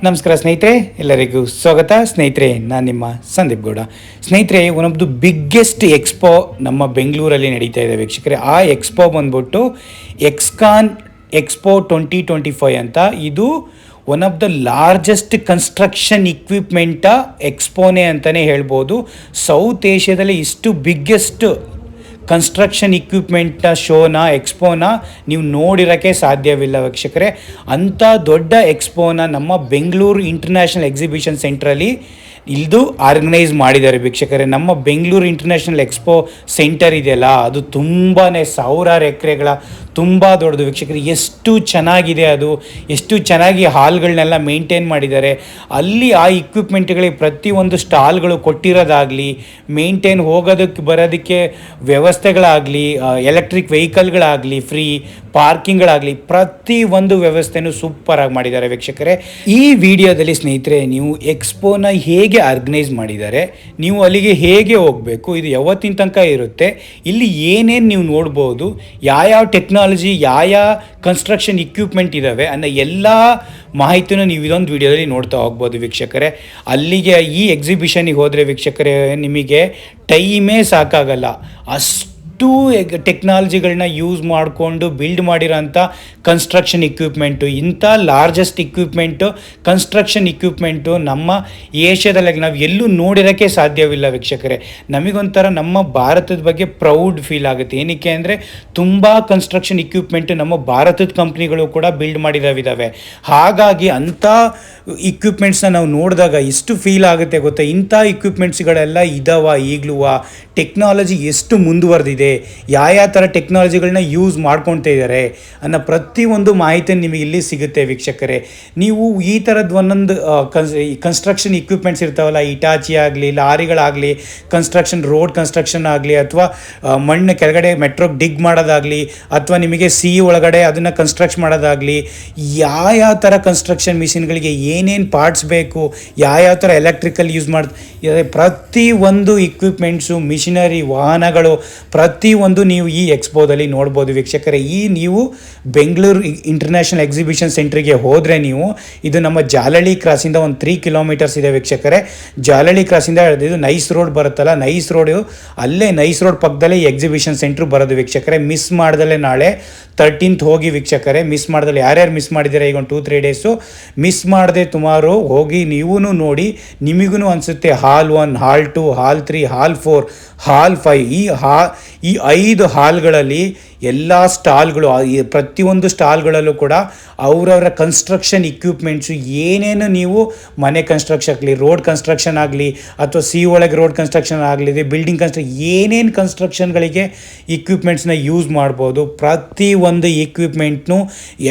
ನಮಸ್ಕಾರ ಸ್ನೇಹಿತರೆ, ಎಲ್ಲರಿಗೂ ಸ್ವಾಗತ. ಸ್ನೇಹಿತರೆ, ನಾನು ನಿಮ್ಮ ಸಂದೀಪ್ ಗೌಡ. ಸ್ನೇಹಿತರೆ, one of the biggest expo ನಮ್ಮ ಬೆಂಗಳೂರಲ್ಲಿ ನಡೀತಾ ಇದೆ ವೀಕ್ಷಕರೇ. ಆ ಎಕ್ಸ್ಪೋ ಬಂದ್ಬಿಟ್ಟು ಎಕ್ಸ್ಕಾನ್ ಎಕ್ಸ್ಪೋ 2025 ಅಂತ. ಇದು one of the largest construction equipment ಎಕ್ಸ್ಪೋನೇ ಅಂತಲೇ ಹೇಳ್ಬೋದು. ಸೌತ್ ಏಷ್ಯಾದಲ್ಲಿ ಇಷ್ಟು ಬಿಗ್ಗೆಸ್ಟ್ ಕನ್ಸ್ಟ್ರಕ್ಷನ್ ಇಕ್ವಿಪ್ಮೆಂಟ್ನ ಶೋನ ಎಕ್ಸ್ಪೋನ ನೀವು ನೋಡಿರೋಕ್ಕೆ ಸಾಧ್ಯವಿಲ್ಲ ವೀಕ್ಷಕರೇ. ಅಂಥ ದೊಡ್ಡ ಎಕ್ಸ್ಪೋನ ನಮ್ಮ ಬೆಂಗಳೂರು ಇಂಟರ್ನ್ಯಾಷನಲ್ ಎಕ್ಸಿಬಿಷನ್ ಸೆಂಟ್ರಲ್ಲಿ ಇದು ಆರ್ಗನೈಸ್ ಮಾಡಿದ್ದಾರೆ ವೀಕ್ಷಕರೇ. ನಮ್ಮ ಬೆಂಗಳೂರು ಇಂಟರ್ನ್ಯಾಷನಲ್ ಎಕ್ಸ್ಪೋ ಸೆಂಟರ್ ಇದೆಯಲ್ಲ, ಅದು ತುಂಬಾ ಸಾವಿರಾರು ಎಕರೆಗಳ ತುಂಬ ದೊಡ್ಡದು ವೀಕ್ಷಕರೇ. ಎಷ್ಟು ಚೆನ್ನಾಗಿದೆ ಅದು, ಎಷ್ಟು ಚೆನ್ನಾಗಿ ಹಾಲ್ಗಳನ್ನೆಲ್ಲ ಮೇಂಟೈನ್ ಮಾಡಿದ್ದಾರೆ. ಅಲ್ಲಿ ಆ ಇಕ್ವಿಪ್ಮೆಂಟ್ಗಳಿಗೆ ಪ್ರತಿಯೊಂದು ಸ್ಟಾಲ್ಗಳು ಕೊಟ್ಟಿರೋದಾಗಲಿ, ಮೇಂಟೈನ್ ಹೋಗೋದಕ್ಕೆ ಬರೋದಕ್ಕೆ ವ್ಯವಸ್ಥೆಗಳಾಗಲಿ, ಎಲೆಕ್ಟ್ರಿಕ್ ವೆಹಿಕಲ್ಗಳಾಗಲಿ, ಫ್ರೀ ಪಾರ್ಕಿಂಗ್ಗಳಾಗಲಿ, ಪ್ರತಿ ಒಂದು ವ್ಯವಸ್ಥೆನೂ ಸೂಪರಾಗಿ ಮಾಡಿದ್ದಾರೆ ವೀಕ್ಷಕರೇ. ಈ ವಿಡಿಯೋದಲ್ಲಿ ಸ್ನೇಹಿತರೆ, ನೀವು ಎಕ್ಸ್ಪೋನ ಹೇಗೆ ಆರ್ಗನೈಸ್ ಮಾಡಿದ್ದಾರೆ, ನೀವು ಅಲ್ಲಿಗೆ ಹೇಗೆ ಹೋಗಬೇಕು, ಇದು ಯಾವತ್ತಿನ ತನಕ ಇರುತ್ತೆ, ಇಲ್ಲಿ ಏನೇನು ನೀವು ನೋಡ್ಬೋದು, ಯಾವ ಟೆಕ್ನಾಲಜಿ, ಯಾವ ಕನ್ಸ್ಟ್ರಕ್ಷನ್ ಇಕ್ವಿಪ್ಮೆಂಟ್ ಇದ್ದಾವೆ ಅನ್ನೋ ಎಲ್ಲ ಮಾಹಿತಿನೂ ನೀವು ಇದೊಂದು ವಿಡಿಯೋದಲ್ಲಿ ನೋಡ್ತಾ ಹೋಗ್ಬೋದು ವೀಕ್ಷಕರೇ. ಅಲ್ಲಿಗೆ ಈ ಎಕ್ಸಿಬಿಷನಿಗೆ ಹೋದರೆ ವೀಕ್ಷಕರೇ, ನಿಮಗೆ ಟೈಮೇ ಸಾಕಾಗಲ್ಲ. ಅಷ್ಟು ಟೆಕ್ನಾಲಜಿಗಳನ್ನ ಯೂಸ್ ಮಾಡಿಕೊಂಡು ಬಿಲ್ಡ್ ಮಾಡಿರೋಂಥ ಕನ್ಸ್ಟ್ರಕ್ಷನ್ ಇಕ್ವಿಪ್ಮೆಂಟು, ಇಂಥ ಲಾರ್ಜೆಸ್ಟ್ ಇಕ್ವಿಪ್ಮೆಂಟು, ಕನ್ಸ್ಟ್ರಕ್ಷನ್ ಇಕ್ವಿಪ್ಮೆಂಟು ನಮ್ಮ ಏಷ್ಯಾದಲ್ಲಿ ನಾವು ಎಲ್ಲೂ ನೋಡಿರೋಕ್ಕೆ ಸಾಧ್ಯವಿಲ್ಲ ವೀಕ್ಷಕರೇ. ನಮಗೊಂಥರ ನಮ್ಮ ಭಾರತದ ಬಗ್ಗೆ ಪ್ರೌಡ್ ಫೀಲ್ ಆಗುತ್ತೆ. ಏನಕ್ಕೆ ಅಂದರೆ ತುಂಬ ಕನ್ಸ್ಟ್ರಕ್ಷನ್ ಇಕ್ವಿಪ್ಮೆಂಟು ನಮ್ಮ ಭಾರತದ ಕಂಪ್ನಿಗಳು ಕೂಡ ಬಿಲ್ಡ್ ಮಾಡಿದಾವಿದ್ದಾವೆ. ಹಾಗಾಗಿ ಅಂಥ ಇಕ್ವಿಪ್ಮೆಂಟ್ಸ್ನ ನಾವು ನೋಡಿದಾಗ ಎಷ್ಟು ಫೀಲ್ ಆಗುತ್ತೆ ಗೊತ್ತಾ. ಇಂಥ ಇಕ್ವಿಪ್ಮೆಂಟ್ಸ್ಗಳೆಲ್ಲ ಇದಾವ ಈಗಲೂ, ಟೆಕ್ನಾಲಜಿ ಎಷ್ಟು ಮುಂದುವರೆದಿದೆ, ಯಾವ ಥರ ಟೆಕ್ನಾಲಜಿಗಳನ್ನ ಯೂಸ್ ಮಾಡ್ಕೊಳ್ತಾ ಇದ್ದಾರೆ ಅನ್ನೋ ಪ್ರತಿಯೊಂದು ಮಾಹಿತಿ ನಿಮಗೆ ಇಲ್ಲಿ ಸಿಗುತ್ತೆ ವೀಕ್ಷಕರೇ. ನೀವು ಈ ಥರದ್ದು ಒಂದೊಂದು ಕನ್ಸ್ಟ್ರಕ್ಷನ್ ಇಕ್ವಿಪ್ಮೆಂಟ್ಸ್ ಇರ್ತಾವಲ್ಲ, ಇಟಾಚಿ ಆಗಲಿ, ಲಾರಿಗಳಾಗಲಿ, ರೋಡ್ ಕನ್ಸ್ಟ್ರಕ್ಷನ್ ಆಗಲಿ, ಅಥವಾ ಮಣ್ಣು ಕೆಳಗಡೆ ಮೆಟ್ರೋ ಡಿಗ್ ಮಾಡೋದಾಗಲಿ, ಅಥವಾ ನಿಮಗೆ ಒಳಗಡೆ ಅದನ್ನು ಕನ್ಸ್ಟ್ರಕ್ಟ್ ಮಾಡೋದಾಗಲಿ, ಯಾವ ಥರ ಕನ್ಸ್ಟ್ರಕ್ಷನ್ ಮಿಷಿನ್ಗಳಿಗೆ ಏನೇನು ಪಾರ್ಟ್ಸ್ ಬೇಕು, ಯಾವ ಥರ ಎಲೆಕ್ಟ್ರಿಕಲ್ ಯೂಸ್ ಪ್ರತಿಯೊಂದು ಇಕ್ವಿಪ್ಮೆಂಟ್ಸು, ಮಿಷಿನರಿ, ವಾಹನಗಳು ಪ್ರತಿಯೊಂದು ನೀವು ಈ ಎಕ್ಸ್ಪೋದಲ್ಲಿ ನೋಡ್ಬೋದು ವೀಕ್ಷಕರೇ. ನೀವು ಬೆಂಗಳೂರು ಇಂಟರ್ನ್ಯಾಷನಲ್ ಎಕ್ಸಿಬಿಷನ್ ಸೆಂಟ್ರಿಗೆ ಹೋದರೆ, ನೀವು ಇದು ನಮ್ಮ ಜಾಲಹಳ್ಳಿ ಕ್ರಾಸಿಂದ ಒಂದು 3 ಕಿಲೋಮೀಟರ್ಸ್ ಇದೆ ವೀಕ್ಷಕರೇ. ಜಾಲಹಳ್ಳಿ ಕ್ರಾಸಿಂದ ಇದು ನೈಸ್ ರೋಡ್ ಬರುತ್ತಲ್ಲ, ನೈಸ್ ರೋಡು, ಅಲ್ಲೇ ನೈಸ್ ರೋಡ್ ಪಕ್ಕದಲ್ಲೇ ಈ ಎಕ್ಸಿಬಿಷನ್ ಸೆಂಟ್ರ್ ಬರೋದು ವೀಕ್ಷಕರೇ. ಮಿಸ್ ಮಾಡ್ದಲೇ ನಾಳೆ 13th ಹೋಗಿ ವೀಕ್ಷಕರೇ. ಮಿಸ್ ಮಾಡ್ದಲೆ ಯಾರ್ಯಾರು ಮಿಸ್ ಮಾಡಿದ್ದೀರಾ, ಈಗ ಒಂದು 2-3 ಡೇಸು ಮಿಸ್ ಮಾಡದೆ ಸುಮಾರು ಹೋಗಿ ನೀವೂ ನೋಡಿ. ನಿಮಗೂ ಅನಿಸುತ್ತೆ ಹಾಲ್ 1, ಹಾಲ್ 2, ಹಾಲ್ 3, ಹಾಲ್ 4, ಹಾಲ್ 5, ಈ 5 ಹಾಲ್ಗಳಲ್ಲಿ ಎಲ್ಲ ಸ್ಟಾಲ್ಗಳು, ಪ್ರತಿಯೊಂದು ಸ್ಟಾಲ್ಗಳಲ್ಲೂ ಕೂಡ ಅವರವರ ಕನ್ಸ್ಟ್ರಕ್ಷನ್ ಇಕ್ವಿಪ್ಮೆಂಟ್ಸು ಏನೇನು ನೀವು ಮನೆ ಕನ್ಸ್ಟ್ರಕ್ಷನ್ ಆಗಲಿ, ರೋಡ್ ಕನ್ಸ್ಟ್ರಕ್ಷನ್ ಆಗಲಿ, ಅಥವಾ ಒಳಗೆ ರೋಡ್ ಕನ್ಸ್ಟ್ರಕ್ಷನ್ ಆಗಲಿ, ಬಿಲ್ಡಿಂಗ್ ಏನೇನು ಕನ್ಸ್ಟ್ರಕ್ಷನ್ಗಳಿಗೆ ಇಕ್ವಿಪ್ಮೆಂಟ್ಸ್ನ ಯೂಸ್ ಮಾಡ್ಬೋದು, ಪ್ರತಿಯೊಂದು ಇಕ್ವಿಪ್ಮೆಂಟ್ನು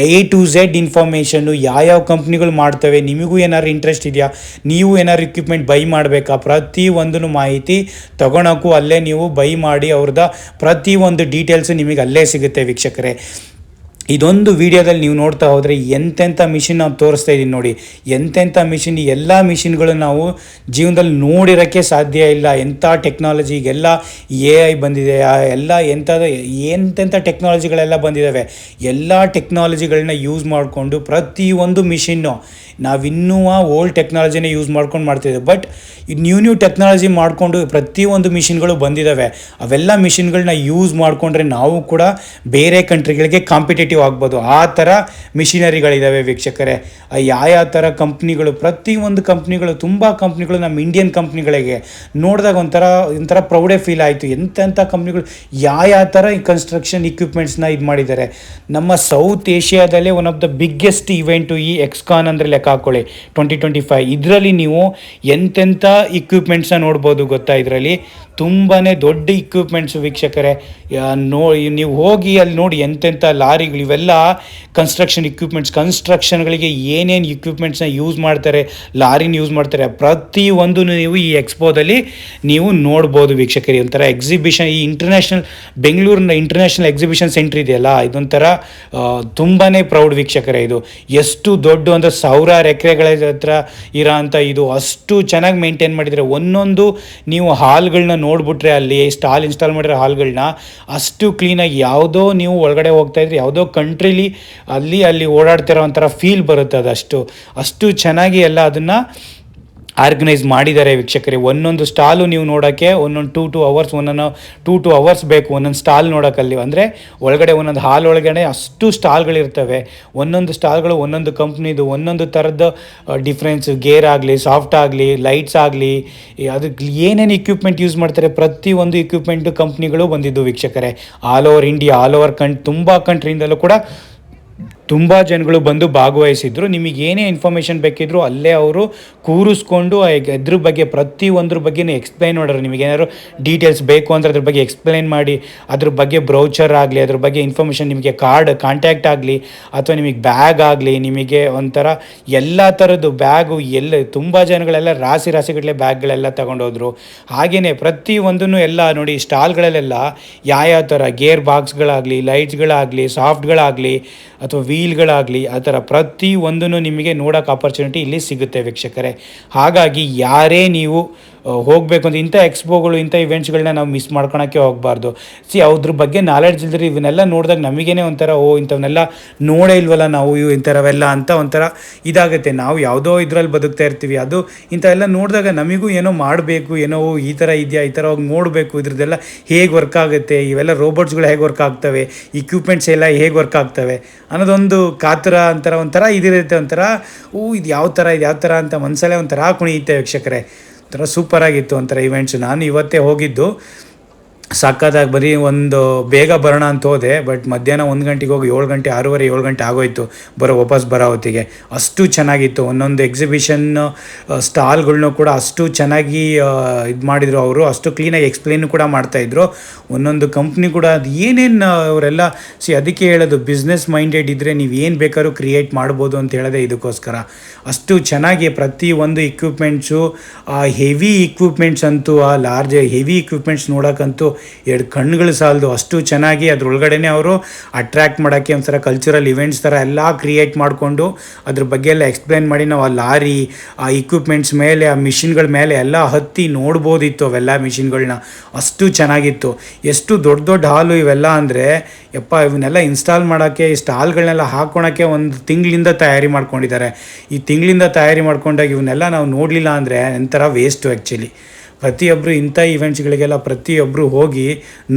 A to Z ಇನ್ಫಾರ್ಮೇಷನ್ನು, ಯಾವ ಕಂಪ್ನಿಗಳು ಮಾಡ್ತವೆ, ನಿಮಗೂ ಏನಾದ್ರು ಇಂಟ್ರೆಸ್ಟ್ ಇದೆಯಾ, ನೀವು ಏನಾದ್ರು ಇಕ್ವಿಪ್ಮೆಂಟ್ ಬೈ ಮಾಡಬೇಕಾ, ಪ್ರತಿಯೊಂದು ಮಾಹಿತಿ ತಗೊಳಕ್ಕೂ ಅಲ್ಲೇ ನೀವು ಬೈ ಮಾಡಿ ಅವ್ರದ್ದು ಪ್ರತಿಯೊಂದು ಡೀಟೇಲ್ಸು ನಿಮಗೆ ಅಲ್ಲೇ ಸಿಗುತ್ತೆ ವೀಕ್ಷಕರೇ. ಇದೊಂದು ವಿಡಿಯೋದಲ್ಲಿ ನೀವು ನೋಡ್ತಾ ಹೋದರೆ ಎಂತೆಂಥ ಮಿಷಿನ್ ನಾವು ತೋರಿಸ್ತಾ ಇದ್ದೀನಿ ನೋಡಿ. ಎಂತೆಂಥ ಮಿಷಿನ್, ಎಲ್ಲ ಮಿಷಿನ್ಗಳು ನಾವು ಜೀವನದಲ್ಲಿ ನೋಡಿರೋಕ್ಕೆ ಸಾಧ್ಯ ಇಲ್ಲ. ಎಂಥ ಟೆಕ್ನಾಲಜಿ, ಈಗೆಲ್ಲ AI ಬಂದಿದೆ, ಎಲ್ಲ ಎಂತೆಂಥ ಟೆಕ್ನಾಲಜಿಗಳೆಲ್ಲ ಬಂದಿದ್ದಾವೆ. ಎಲ್ಲ ಟೆಕ್ನಾಲಜಿಗಳನ್ನ ಯೂಸ್ ಮಾಡಿಕೊಂಡು ಪ್ರತಿಯೊಂದು ಮಿಷಿನ್ನು ನಾವಿನ್ನೂ ಓಲ್ಡ್ ಟೆಕ್ನಾಲಜಿನೇ ಯೂಸ್ ಮಾಡ್ಕೊಂಡು ಮಾಡ್ತಿದ್ದೇವೆ. ಬಟ್ ನ್ಯೂ ಟೆಕ್ನಾಲಜಿ ಮಾಡಿಕೊಂಡು ಪ್ರತಿಯೊಂದು ಮಿಷಿನ್ಗಳು ಬಂದಿದ್ದಾವೆ. ಅವೆಲ್ಲ ಮಿಷಿನ್ಗಳನ್ನ ಯೂಸ್ ಮಾಡಿಕೊಂಡ್ರೆ ನಾವು ಕೂಡ ಬೇರೆ ಕಂಟ್ರಿಗಳಿಗೆ ಕಾಂಪಿಟೇಟಿವ್ ಆಗ್ಬೋದು. ಆ ಥರ ಮಿಷಿನರಿಗಳಿದ್ದಾವೆ ವೀಕ್ಷಕರೇ. ಯಾವ ಥರ ಕಂಪ್ನಿಗಳು, ಪ್ರತಿಯೊಂದು ಕಂಪ್ನಿಗಳು, ತುಂಬ ಕಂಪ್ನಿಗಳು ನಮ್ಮ ಇಂಡಿಯನ್ ಕಂಪ್ನಿಗಳಿಗೆ ನೋಡಿದಾಗ ಒಂಥರ ಪ್ರೌಡೇ ಫೀಲ್ ಆಯಿತು. ಎಂತೆಂಥ ಕಂಪ್ನಿಗಳು ಯಾವ ಥರ ಈ ಕನ್ಸ್ಟ್ರಕ್ಷನ್ ಇಕ್ವಿಪ್ಮೆಂಟ್ಸ್ನ ಇದು ಮಾಡಿದ್ದಾರೆ. ನಮ್ಮ ಸೌತ್ ಏಷ್ಯಾದಲ್ಲೇ one of the biggest event ಈ ಎಕ್ಸ್ಕಾನ್ ಅಂದರೆ ಲೆಕ್ಕ ಹಾಕ್ಕೊಳ್ಳಿ 2025. ಇದರಲ್ಲಿ ನೀವು ಎಂತೆಂಥ ಇಕ್ವಿಪ್ಮೆಂಟ್ಸ್ನ ನೋಡ್ಬೋದು ಗೊತ್ತಾ. ಇದರಲ್ಲಿ ತುಂಬಾ ದೊಡ್ಡ ಇಕ್ವಿಪ್ಮೆಂಟ್ಸು ವೀಕ್ಷಕರೇ. ನೀವು ಹೋಗಿ ಅಲ್ಲಿ ನೋಡಿ ಎಂತೆಂಥ ಲಾರಿಗಳು, ಇವೆಲ್ಲ ಕನ್ಸ್ಟ್ರಕ್ಷನ್ ಇಕ್ವಿಪ್ಮೆಂಟ್ಸ್. ಕನ್ಸ್ಟ್ರಕ್ಷನ್ಗಳಿಗೆ ಏನೇನು ಇಕ್ವಿಪ್ಮೆಂಟ್ಸ್ನ ಯೂಸ್ ಮಾಡ್ತಾರೆ, ಲಾರಿನ ಯೂಸ್ ಮಾಡ್ತಾರೆ, ಪ್ರತಿಯೊಂದು ನೀವು ಈ ಎಕ್ಸ್ಪೋದಲ್ಲಿ ನೀವು ನೋಡ್ಬೋದು ವೀಕ್ಷಕರೇ. ಒಂಥರ ಎಕ್ಸಿಬಿಷನ್, ಈ ಬೆಂಗಳೂರಿನ ಇಂಟರ್ನ್ಯಾಷನಲ್ ಎಕ್ಸಿಬಿಷನ್ ಸೆಂಟ್ರ್ ಇದೆಯಲ್ಲ, ಇದೊಂಥರ ತುಂಬಾ ಪ್ರೌಡ್ ವೀಕ್ಷಕರೇ. ಇದು ಎಷ್ಟು ದೊಡ್ಡ ಅಂದರೆ 1000 ಎಕರೆಗಳ ಹತ್ರ ಇರೋ ಅಂಥ ಇದು ಅಷ್ಟು ಚೆನ್ನಾಗಿ ಮೇಂಟೈನ್ ಮಾಡಿದರೆ. ಒಂದೊಂದು ನೀವು ಹಾಲ್ಗಳನ್ನ ನೋಡಿಬಿಟ್ರೆ ಅಲ್ಲಿ ಸ್ಟಾಲ್ ಇನ್ಸ್ಟಾಲ್ ಮಾಡಿರೋ ಹಾಲ್ಗಳನ್ನ ಅಷ್ಟು ಕ್ಲೀನಾಗಿ, ಯಾವುದೋ ನೀವು ಒಳಗಡೆ ಹೋಗ್ತಾಯಿದ್ರೆ ಯಾವುದೋ ಕಂಟ್ರೀಲಿ ಅಲ್ಲಿ ಓಡಾಡ್ತಿರೋ ಒಂಥರ ಫೀಲ್ ಬರುತ್ತೆ. ಅಷ್ಟು ಚೆನ್ನಾಗಿ ಎಲ್ಲ ಅದನ್ನು ಆರ್ಗನೈಸ್ ಮಾಡಿದ್ದಾರೆ ವೀಕ್ಷಕರೇ. ಒಂದೊಂದು ಸ್ಟಾಲು ನೀವು ನೋಡೋಕ್ಕೆ ಒಂದೊಂದು 2 ಅವರ್ಸ್ ಬೇಕು ಒಂದೊಂದು ಸ್ಟಾಲ್ ನೋಡೋಕ್ಕಲ್ಲಿ. ಅಂದರೆ ಒಳಗಡೆ ಒಂದೊಂದು ಹಾಲ್ ಒಳಗಡೆ ಅಷ್ಟು ಸ್ಟಾಲ್ಗಳಿರ್ತವೆ. ಒಂದೊಂದು ಸ್ಟಾಲ್ಗಳು ಒಂದೊಂದು ಕಂಪ್ನಿದು ಒಂದೊಂದು ಥರದ ಡಿಫ್ರೆನ್ಸ್, ಗೇರ್ ಆಗಲಿ, ಸಾಫ್ಟ್ ಆಗಲಿ, ಲೈಟ್ಸ್ ಆಗಲಿ, ಅದಕ್ಕೆ ಏನೇನು ಇಕ್ವಿಪ್ಮೆಂಟ್ ಯೂಸ್ ಮಾಡ್ತಾರೆ ಪ್ರತಿಯೊಂದು ಇಕ್ವಿಪ್ಮೆಂಟು ಕಂಪ್ನಿಗಳು ಬಂದಿದ್ದು ವೀಕ್ಷಕರೇ. All over India, all over ತುಂಬ ಕಂಟ್ರಿಯಿಂದಲೂ ಕೂಡ ತುಂಬ ಜನಗಳು ಬಂದು ಭಾಗವಹಿಸಿದ್ರು. ನಿಮಗೆ ಏನೇ ಇನ್ಫಾರ್ಮೇಷನ್ ಬೇಕಿದ್ರು ಅಲ್ಲೇ ಅವರು ಕೂರಿಸ್ಕೊಂಡು ಅದ್ರ ಬಗ್ಗೆ ಪ್ರತಿಯೊಂದ್ರ ಬಗ್ಗೆ ಎಕ್ಸ್ಪ್ಲೈನ್ ಮಾಡೋರು. ನಿಮಗೇನಾದ್ರು ಡೀಟೇಲ್ಸ್ ಬೇಕು ಅಂದರೆ ಅದ್ರ ಬಗ್ಗೆ ಎಕ್ಸ್ಪ್ಲೈನ್ ಮಾಡಿ, ಅದ್ರ ಬಗ್ಗೆ ಬ್ರೌಚರ್ ಆಗಲಿ, ಅದ್ರ ಬಗ್ಗೆ ಇನ್ಫಾರ್ಮೇಷನ್, ನಿಮಗೆ ಕಾಂಟ್ಯಾಕ್ಟ್ ಆಗಲಿ, ಅಥವಾ ನಿಮಗೆ ಬ್ಯಾಗ್ ಆಗಲಿ, ನಿಮಗೆ ಒಂಥರ ಎಲ್ಲ ಥರದ್ದು ಬ್ಯಾಗು ತುಂಬ ಜನಗಳೆಲ್ಲ ರಾಶಿಗಟ್ಟಲೆ ಬ್ಯಾಗ್ಗಳೆಲ್ಲ ತಗೊಂಡೋದ್ರು. ಹಾಗೆಯೇ ಪ್ರತಿಯೊಂದನ್ನು ಎಲ್ಲ ನೋಡಿ ಸ್ಟಾಲ್ಗಳಲ್ಲೆಲ್ಲ ಯಾವ ಥರ ಗೇರ್ ಬಾಕ್ಸ್ಗಳಾಗಲಿ, ಲೈಟ್ಸ್ಗಳಾಗಲಿ, ಸಾಫ್ಟ್ಗಳಾಗಲಿ ಅಥವಾ ವೀಲ್ಗಳಾಗಲಿ, ಆ ಥರ ಪ್ರತಿಯೊಂದನ್ನು ನಿಮಗೆ ನೋಡೋಕೆ ಆಪರ್ಚುನಿಟಿ ಇಲ್ಲಿ ಸಿಗುತ್ತೆ ವೀಕ್ಷಕರೇ. ಹಾಗಾಗಿ ಯಾರೇ ನೀವು ಹೋಗಬೇಕು ಅಂತ ಇಂಥ ಎಕ್ಸ್ಪೋಗಳು, ಇಂಥ ಇವೆಂಟ್ಸ್ಗಳನ್ನ ನಾವು ಮಿಸ್ ಮಾಡ್ಕೊಳಕ್ಕೆ ಹೋಗಬಾರ್ದು. ಅದ್ರ ಬಗ್ಗೆ ನಾಲೆಡ್ಜ್ ಇಲ್ದ್ರೆ ಇವನ್ನೆಲ್ಲ ನೋಡಿದಾಗ ನಮಗೇನೆ ಒಂಥರ ಇಂಥವನ್ನೆಲ್ಲ ನೋಡೇ ಇಲ್ವಲ್ಲ ನಾವು ಇಂಥವೆಲ್ಲ ಅಂತ ಒಂಥರ ಇದಾಗುತ್ತೆ. ನಾವು ಯಾವುದೋ ಇದರಲ್ಲಿ ಬದುಕ್ತಾ ಇರ್ತೀವಿ, ಅದು ಇಂಥವೆಲ್ಲ ನೋಡಿದಾಗ ನಮಗೂ ಏನೋ ಮಾಡಬೇಕು, ಏನೋ ಈ ಥರ ಇದೆಯಾ, ಈ ಥರ ಹೋಗಿ ನೋಡಬೇಕು, ಇದ್ರದ್ದೆಲ್ಲ ಹೇಗೆ ವರ್ಕ್ ಆಗುತ್ತೆ, ಇವೆಲ್ಲ ರೋಬೋಟ್ಸ್ಗಳು ಹೇಗೆ ವರ್ಕ್ ಆಗ್ತವೆ, ಇಕ್ವಿಪ್ಮೆಂಟ್ಸ್ ಎಲ್ಲ ಹೇಗೆ ವರ್ಕ್ ಆಗ್ತವೆ ಅನ್ನೋದೊಂದು ಕಾತರ ಒಂಥರ ಇದಿರುತ್ತೆ. ಒಂಥರ ಇದು ಯಾವ ಥರ ಅಂತ ಮನಸ್ಸಲ್ಲೇ ಒಂಥರ ಕುಣಿಯುತ್ತೆ ವೀಕ್ಷಕರೇ. ಒಂಥರ ಸೂಪರಾಗಿತ್ತು ಒಂಥರ ಇವೆಂಟ್ಸು. ನಾನು ಇವತ್ತೇ ಹೋಗಿದ್ದು, ಸಕ್ಕತ್ತಾಗಿ ಬರೀ ಒಂದು ಬೇಗ ಬರೋಣ ಅಂತ ಹೋದೆ, ಬಟ್ ಮಧ್ಯಾಹ್ನ 1 ಗಂಟೆಗೆ ಹೋಗಿ 7 ಗಂಟೆ 6:30 7 ಗಂಟೆ ಆಗೋಯ್ತು ವಾಪಸ್ ಬರೋ ಹೊತ್ತಿಗೆ. ಅಷ್ಟು ಚೆನ್ನಾಗಿತ್ತು. ಒಂದೊಂದು ಎಕ್ಸಿಬಿಷನ್ ಸ್ಟಾಲ್ಗಳ್ನೂ ಕೂಡ ಅಷ್ಟು ಚೆನ್ನಾಗಿ ಇದು ಮಾಡಿದರು ಅವರು. ಅಷ್ಟು ಕ್ಲೀನಾಗಿ ಎಕ್ಸ್ಪ್ಲೇನು ಕೂಡ ಮಾಡ್ತಾಯಿದ್ರು. ಒಂದೊಂದು ಕಂಪ್ನಿ ಕೂಡ ಅದು ಏನೇನು ಅವರೆಲ್ಲ ಅದಕ್ಕೆ ಹೇಳೋದು, ಬಿಸ್ನೆಸ್ ಮೈಂಡೆಡ್ ಇದ್ದರೆ ನೀವು ಏನು ಬೇಕಾದ್ರೂ ಕ್ರಿಯೇಟ್ ಮಾಡ್ಬೋದು ಅಂತ ಹೇಳೋದೇ ಇದಕ್ಕೋಸ್ಕರ. ಅಷ್ಟು ಚೆನ್ನಾಗಿ ಪ್ರತಿಯೊಂದು ಇಕ್ವಿಪ್ಮೆಂಟ್ಸು, ಹೆವಿ ಇಕ್ವಿಪ್ಮೆಂಟ್ಸ್ ಅಂತೂ, ಲಾರ್ಜ್ ಹೆವಿ ಇಕ್ವಿಪ್ಮೆಂಟ್ಸ್ ನೋಡೋಕ್ಕಂತೂ 2 ಕಣ್ಣುಗಳು ಸಾಲದು. ಅಷ್ಟು ಚೆನ್ನಾಗಿ ಅದ್ರೊಳಗಡೆ ಅವರು ಅಟ್ರ್ಯಾಕ್ಟ್ ಮಾಡೋಕ್ಕೆ ಒಂಥರ ಕಲ್ಚರಲ್ ಇವೆಂಟ್ಸ್ ಥರ ಎಲ್ಲ ಕ್ರಿಯೇಟ್ ಮಾಡಿಕೊಂಡು ಅದ್ರ ಬಗ್ಗೆ ಎಲ್ಲ ಎಕ್ಸ್ಪ್ಲೈನ್ ಮಾಡಿ ನಾವು ಆ ಲಾರಿ, ಆ ಇಕ್ವಿಪ್ಮೆಂಟ್ಸ್ ಮೇಲೆ, ಆ ಮಿಷಿನ್ಗಳ ಮೇಲೆ ಎಲ್ಲ ಹತ್ತಿ ನೋಡ್ಬೋದಿತ್ತು ಅವೆಲ್ಲ ಮಿಷಿನ್ಗಳನ್ನ. ಅಷ್ಟು ಚೆನ್ನಾಗಿತ್ತು. ಎಷ್ಟು ದೊಡ್ಡ ಹಾಲು ಇವೆಲ್ಲ ಅಂದರೆ ಇವನ್ನೆಲ್ಲ ಇನ್ಸ್ಟಾಲ್ ಮಾಡೋಕ್ಕೆ, ಈ ಸ್ಟಾಲ್ಗಳನ್ನೆಲ್ಲ ಹಾಕ್ಕೊಳಕ್ಕೆ 1 ತಿಂಗಳಿಂದ ತಯಾರಿ ಮಾಡ್ಕೊಂಡಿದ್ದಾರೆ. ಈ ತಿಂಗಳಿಂದ ತಯಾರಿ ಮಾಡ್ಕೊಂಡಾಗ ಇವನ್ನೆಲ್ಲ ನಾವು ನೋಡಲಿಲ್ಲ ಅಂದರೆ ಒಂಥರ ವೇಸ್ಟು ಆ್ಯಕ್ಚುಲಿ. ಪ್ರತಿಯೊಬ್ಬರು ಇಂಥ ಇವೆಂಟ್ಸ್ಗಳಿಗೆಲ್ಲ ಪ್ರತಿಯೊಬ್ಬರು ಹೋಗಿ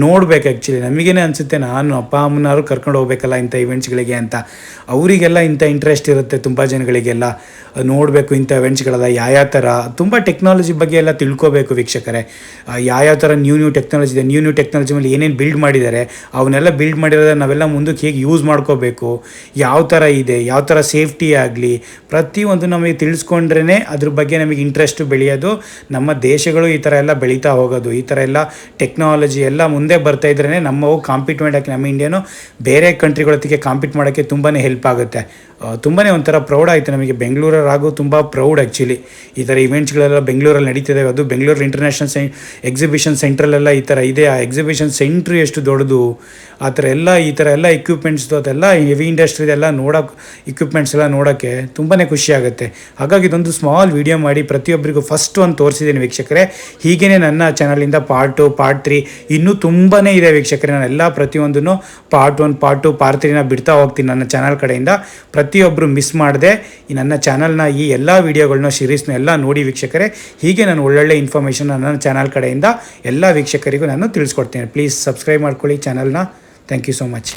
ನೋಡ್ಬೇಕು. ಆ್ಯಕ್ಚುಲಿ ನಮಗೇನೆ ಅನಿಸುತ್ತೆ, ನಾನು ಅಪ್ಪ ಅಮ್ಮನವರು ಕರ್ಕೊಂಡು ಹೋಗ್ಬೇಕಲ್ಲ ಇಂಥ ಇವೆಂಟ್ಸ್ಗಳಿಗೆ ಅಂತ. ಅವರಿಗೆಲ್ಲ ಇಂಥ ಇಂಟ್ರೆಸ್ಟ್ ಇರುತ್ತೆ ತುಂಬ ಜನಗಳಿಗೆಲ್ಲ ನೋಡಬೇಕು ಇಂಥ ಇವೆಂಟ್ಸ್ಗಳೆಲ್ಲ ಯಾವ ಥರ. ತುಂಬ ಟೆಕ್ನಾಲಜಿ ಬಗ್ಗೆ ಎಲ್ಲ ತಿಳ್ಕೋಬೇಕು ವೀಕ್ಷಕರೇ. ಯಾವ ಥರ ನ್ಯೂ ಟೆಕ್ನಾಲಜಿ ಇದೆ, ನ್ಯೂ ಟೆಕ್ನಾಲಜಿ ಮೇಲೆ ಏನೇನು ಬಿಲ್ಡ್ ಮಾಡಿದ್ದಾರೆ, ಅವನ್ನೆಲ್ಲ ಬಿಲ್ಡ್ ಮಾಡಿರೋದನ್ನ ನಾವೆಲ್ಲ ಮುಂದಕ್ಕೆ ಹೇಗೆ ಯೂಸ್ ಮಾಡ್ಕೋಬೇಕು, ಯಾವ ಥರ ಇದೆ, ಯಾವ ಥರ ಸೇಫ್ಟಿ ಆಗಲಿ, ಪ್ರತಿಯೊಂದು ನಮಗೆ ತಿಳಿಸ್ಕೊಂಡ್ರೇ ಅದ್ರ ಬಗ್ಗೆ ನಮಗೆ ಇಂಟ್ರೆಸ್ಟು ಬೆಳೆಯೋದು. ನಮ್ಮ ದೇಶಗಳು ಈ ಥರ ಎಲ್ಲ ಬೆಳೀತಾ ಹೋಗೋದು. ಈ ಥರ ಎಲ್ಲ ಟೆಕ್ನಾಲಜಿ ಎಲ್ಲ ಮುಂದೆ ಬರ್ತಾ ಇದ್ರೇ ನಮ್ಮವು ಕಾಂಪೀಟ್ ಮಾಡೋಕ್ಕೆ, ನಮ್ಮ ಇಂಡಿಯಾನು ಬೇರೆ ಕಂಟ್ರಿಗಳೊತ್ತಿಗೆ ಕಾಂಪೀಟ್ ಮಾಡೋಕ್ಕೆ ತುಂಬಾ ಹೆಲ್ಪ್ ಆಗುತ್ತೆ. ತುಂಬಾ ಒಂಥರ ಪ್ರೌಡ್ ಆಯಿತು ನಮಗೆ. ಬೆಂಗಳೂರಾಗೂ ತುಂಬ ಪ್ರೌಡ್ ಆ್ಯಕ್ಚುಲಿ. ಈ ಥರ ಇವೆಂಟ್ಸ್ಗಳೆಲ್ಲ ಬೆಂಗಳೂರಲ್ಲಿ ನಡೀತಿದೆ. ಅದು ಬೆಂಗಳೂರು ಇಂಟರ್ನ್ಯಾಷನಲ್ ಎಕ್ಸಿಬಿಷನ್ ಸೆಂಟ್ರಲ್ಲೆಲ್ಲ ಈ ಥರ ಇದೆ. ಆ ಎಕ್ಸಿಬಿಷನ್ ಸೆಂಟ್ರ್ ಎಷ್ಟು ದೊಡ್ಡದು, ಆ ಥರ ಎಲ್ಲ ಈ ಥರ ಎಲ್ಲ ಇಕ್ವಿಪ್ಮೆಂಟ್ಸ್ದು ಅದೆಲ್ಲ ಹೆವಿ ಇಂಡಸ್ಟ್ರಿದೆಲ್ಲ ನೋಡೋಕೆ, ಇಕ್ವಿಪ್ಮೆಂಟ್ಸ್ ಎಲ್ಲ ನೋಡೋಕ್ಕೆ ತುಂಬಾ ಖುಷಿ ಆಗುತ್ತೆ. ಹಾಗಾಗಿ ಇದೊಂದು ಸ್ಮಾಲ್ ವೀಡಿಯೋ ಮಾಡಿ ಪ್ರತಿಯೊಬ್ಬರಿಗೂ ಫಸ್ಟ್ ಒಂದು ತೋರಿಸಿದ್ದೀನಿ ವೀಕ್ಷಕರೇ. ಹೀಗೇ ನನ್ನ ಚಾನಲಿಂದ ಪಾರ್ಟ್ 2 ಪಾರ್ಟ್ 3 ಇನ್ನೂ ತುಂಬಾ ಇದೆ ವೀಕ್ಷಕರೇ. ನಾನೆಲ್ಲ ಪ್ರತಿಯೊಂದನ್ನು ಪಾರ್ಟ್ 1 ಪಾರ್ಟ್ 2 ಪಾರ್ಟ್ 3 ಬಿಡ್ತಾ ಹೋಗ್ತೀನಿ ನನ್ನ ಚಾನಲ್ ಕಡೆಯಿಂದ. ಪ್ರತಿಯೊಬ್ಬರು ಮಿಸ್ ಮಾಡದೆ ಈ ನನ್ನ ಚಾನಲ್ನ ಈ ಎಲ್ಲ ವೀಡಿಯೋಗಳನ್ನ ಸೀರೀಸ್ನ ಎಲ್ಲ ನೋಡಿ ವೀಕ್ಷಕರೇ. ಹೀಗೆ ನಾನು ಒಳ್ಳೊಳ್ಳೆ ಇನ್ಫಾರ್ಮೇಷನ್ ನನ್ನ ಚಾನಲ್ ಕಡೆಯಿಂದ ಎಲ್ಲ ವೀಕ್ಷಕರಿಗೂ ನಾನು ತಿಳಿಸ್ಕೊಡ್ತೀನಿ. ಪ್ಲೀಸ್ ಸಬ್ಸ್ಕ್ರೈಬ್ ಮಾಡ್ಕೊಳ್ಳಿ ಚಾನಲ್ನ. Thank you so much.